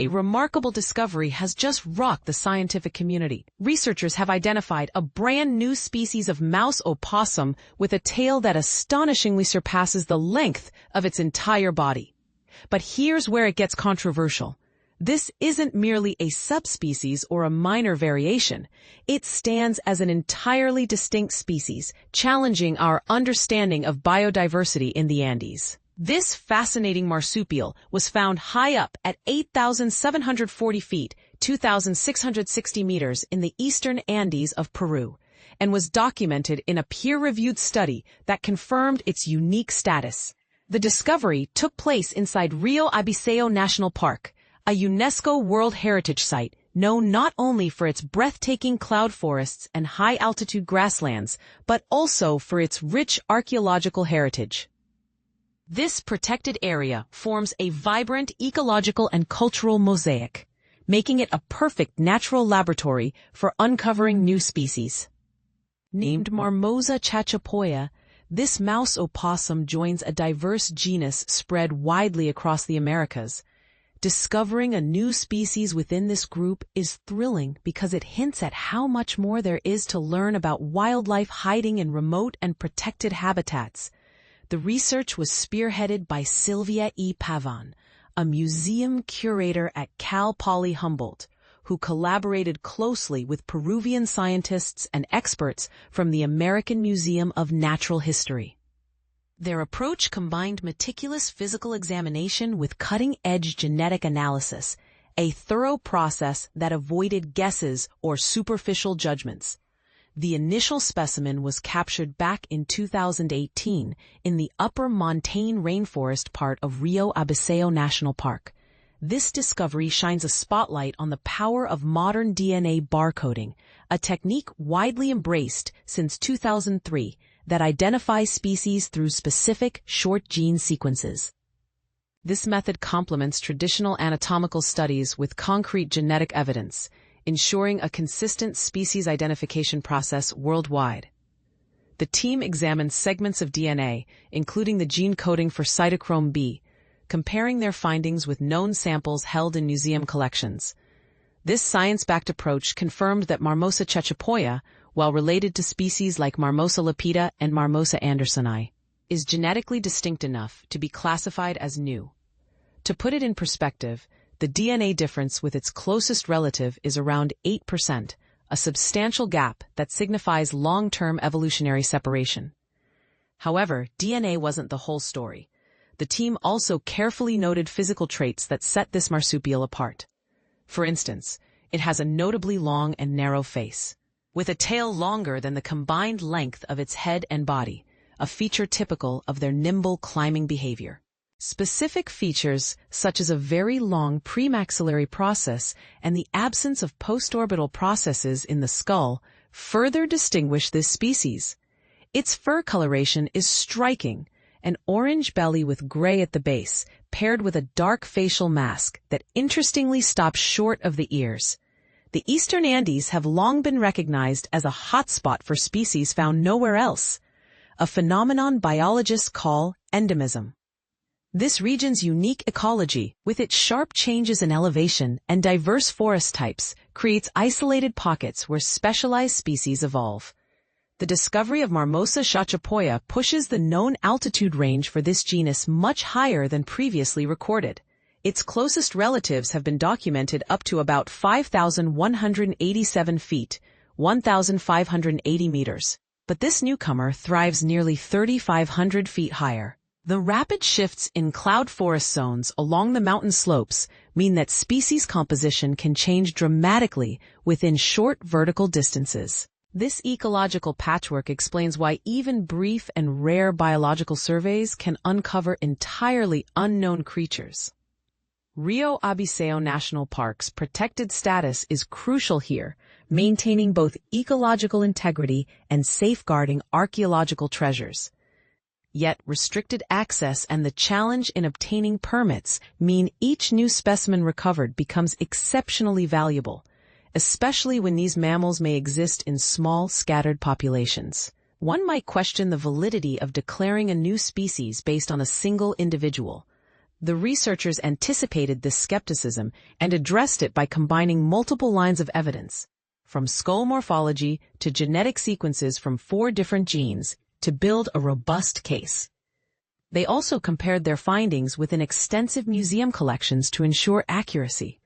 A remarkable discovery has just rocked the scientific community. Researchers have identified a brand new species of mouse opossum with a tail that astonishingly surpasses the length of its entire body. But here's where it gets controversial. This isn't merely a subspecies or a minor variation. It stands as an entirely distinct species, challenging our understanding of biodiversity in the Andes. This fascinating marsupial was found high up at 8,740 feet, 2,660 meters in the eastern Andes of Peru, and was documented in a peer-reviewed study that confirmed its unique status. The discovery took place inside Río Abiseo National Park, a UNESCO World Heritage Site known not only for its breathtaking cloud forests and high-altitude grasslands, but also for its rich archaeological heritage. This protected area forms a vibrant ecological and cultural mosaic, making it a perfect natural laboratory for uncovering new species. Named Marmosa chachapoya, this mouse opossum joins a diverse genus spread widely across the Americas. Discovering a new species within this group is thrilling because it hints at how much more there is to learn about wildlife hiding in remote and protected habitats. The research was spearheaded by Sylvia E. Pavon, a museum curator at Cal Poly Humboldt, who collaborated closely with Peruvian scientists and experts from the American Museum of Natural History. Their approach combined meticulous physical examination with cutting-edge genetic analysis, a thorough process that avoided guesses or superficial judgments. The initial specimen was captured back in 2018 in the upper montane rainforest part of Río Abiseo National Park. This discovery shines a spotlight on the power of modern DNA barcoding, a technique widely embraced since 2003 that identifies species through specific short gene sequences. This method complements traditional anatomical studies with concrete genetic evidence, ensuring a consistent species identification process worldwide. The team examined segments of DNA, including the gene coding for cytochrome B, comparing their findings with known samples held in museum collections. This science-backed approach confirmed that Marmosa chachapoya, while related to species like Marmosa lepida and Marmosa andersoni, is genetically distinct enough to be classified as new. To put it in perspective, the DNA difference with its closest relative is around 8%, a substantial gap that signifies long-term evolutionary separation. However, DNA wasn't the whole story. The team also carefully noted physical traits that set this marsupial apart. For instance, it has a notably long and narrow face, with a tail longer than the combined length of its head and body, a feature typical of their nimble climbing behavior. Specific features, such as a very long premaxillary process and the absence of postorbital processes in the skull, further distinguish this species. Its fur coloration is striking, an orange belly with gray at the base, paired with a dark facial mask that interestingly stops short of the ears. The eastern Andes have long been recognized as a hotspot for species found nowhere else, a phenomenon biologists call endemism. This region's unique ecology, with its sharp changes in elevation and diverse forest types, creates isolated pockets where specialized species evolve. The discovery of Marmosa chachapoya pushes the known altitude range for this genus much higher than previously recorded. Its closest relatives have been documented up to about 5,187 feet, 1,580 meters. But this newcomer thrives nearly 3,500 feet higher. The rapid shifts in cloud forest zones along the mountain slopes mean that species composition can change dramatically within short vertical distances. This ecological patchwork explains why even brief and rare biological surveys can uncover entirely unknown creatures. Río Abiseo National Park's protected status is crucial here, maintaining both ecological integrity and safeguarding archaeological treasures. Yet restricted access and the challenge in obtaining permits mean each new specimen recovered becomes exceptionally valuable, especially when these mammals may exist in small, scattered populations. One might question the validity of declaring a new species based on a single individual. The researchers anticipated this skepticism and addressed it by combining multiple lines of evidence, from skull morphology to genetic sequences from 4 different genes, to build a robust case. They also compared their findings within extensive museum collections to ensure accuracy,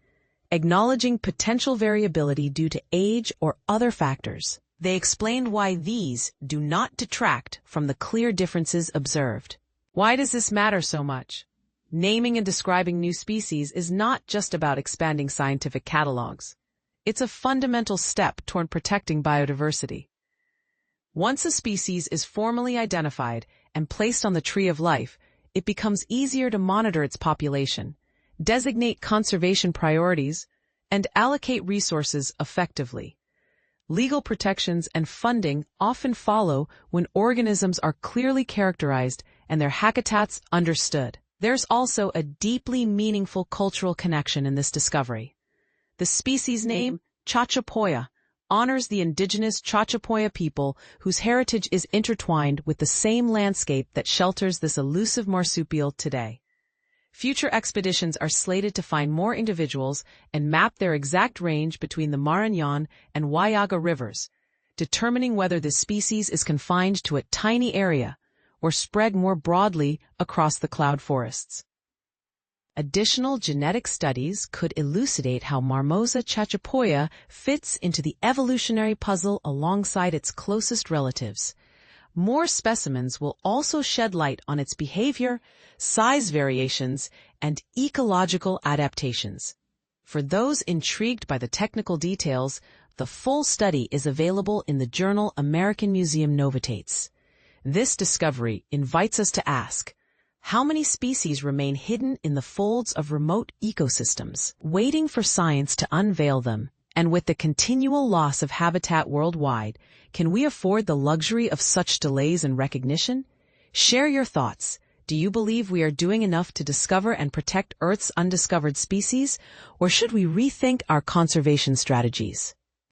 acknowledging potential variability due to age or other factors. They explained why these do not detract from the clear differences observed. Why does this matter so much? Naming and describing new species is not just about expanding scientific catalogs. It's a fundamental step toward protecting biodiversity. Once a species is formally identified and placed on the tree of life, it becomes easier to monitor its population, designate conservation priorities, and allocate resources effectively. Legal protections and funding often follow when organisms are clearly characterized and their habitats understood. There's also a deeply meaningful cultural connection in this discovery. The species name, Chachapoya, honors the indigenous Chachapoya people whose heritage is intertwined with the same landscape that shelters this elusive marsupial today. Future expeditions are slated to find more individuals and map their exact range between the Marañón and Huallaga rivers, determining whether this species is confined to a tiny area or spread more broadly across the cloud forests. Additional genetic studies could elucidate how Marmosa chachapoya fits into the evolutionary puzzle alongside its closest relatives. More specimens will also shed light on its behavior, size variations, and ecological adaptations. For those intrigued by the technical details, the full study is available in the journal American Museum Novitates. This discovery invites us to ask, how many species remain hidden in the folds of remote ecosystems, waiting for science to unveil them? And with the continual loss of habitat worldwide, can we afford the luxury of such delays in recognition? Share your thoughts. Do you believe we are doing enough to discover and protect Earth's undiscovered species, or should we rethink our conservation strategies?